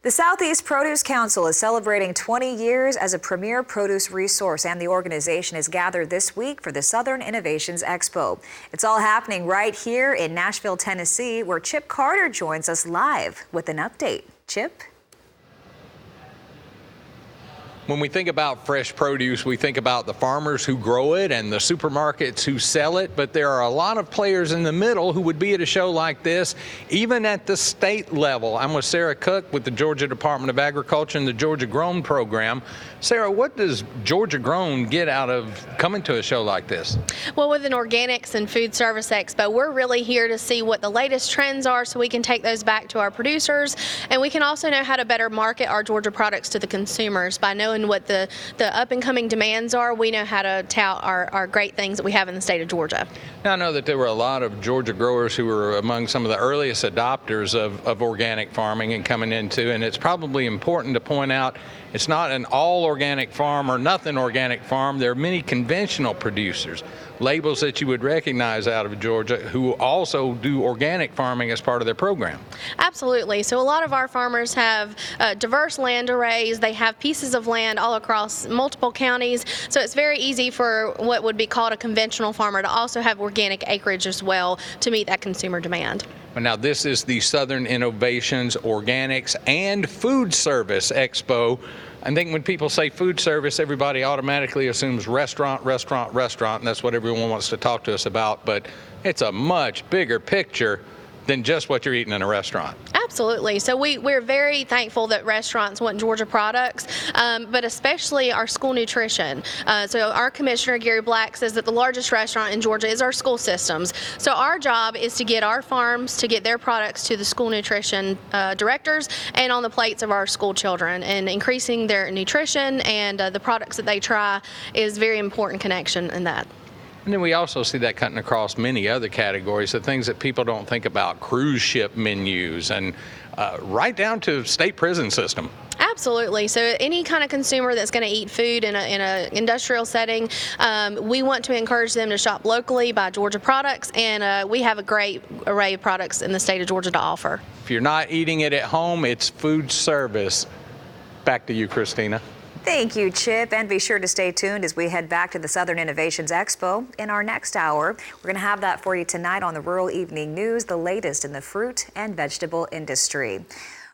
The Southeast Produce Council is celebrating 20 years as a premier produce resource, and the organization is gathered this week for the Southern Innovations Expo. It's all happening right here in Nashville, Tennessee, where Chip Carter joins us live with an update. Chip? When we think about fresh produce, we think about the farmers who grow it and the supermarkets who sell it, but there are a lot of players in the middle who would be at a show like this, even at the state level. I'm with Sarah Cook with the Georgia Department of Agriculture and the Georgia Grown program. Sarah, what does Georgia Grown get out of coming to a show like this? Well, with an Organics and Food Service Expo, we're really here to see what the latest trends are so we can take those back to our producers, and we can also know how to better market our Georgia products to the consumers. By knowing what the up-and-coming demands are, we know how to tout our great things that we have in the state of Georgia. Now, I know that there were a lot of Georgia growers who were among some of the earliest adopters of organic farming and coming into, and it's probably important to point out it's not an all organic farm or nothing organic farm. There are many conventional producers, labels that you would recognize out of Georgia, who also do organic farming as part of their program. Absolutely. So a lot of our farmers have diverse land arrays. They have pieces of land all across multiple counties. So it's very easy for what would be called a conventional farmer to also have organic acreage as well to meet that consumer demand. Now, this is the Southern Innovations Organics and Food Service Expo. I think when people say food service, everybody automatically assumes restaurant, and that's what everyone wants to talk to us about. But it's a much bigger picture than just what you're eating in a restaurant. Absolutely. So we're very thankful that restaurants want Georgia products, but especially our school nutrition. So our commissioner, Gary Black, says that the largest restaurant in Georgia is our school systems. So our job is to get our farms to get their products to the school nutrition directors and on the plates of our school children. And increasing their nutrition and the products that they try is a very important connection in that. And then we also see that cutting across many other categories, the things that people don't think about, cruise ship menus and right down to state prison system. Absolutely. So any kind of consumer that's going to eat food in an industrial setting, we want to encourage them to shop locally, buy Georgia products, and we have a great array of products in the state of Georgia to offer. If you're not eating it at home, it's food service. Back to you, Christina. Thank you, Chip, and be sure to stay tuned as we head back to the Southern Innovations Expo in our next hour. We're going to have that for you tonight on the Rural Evening News, the latest in the fruit and vegetable industry.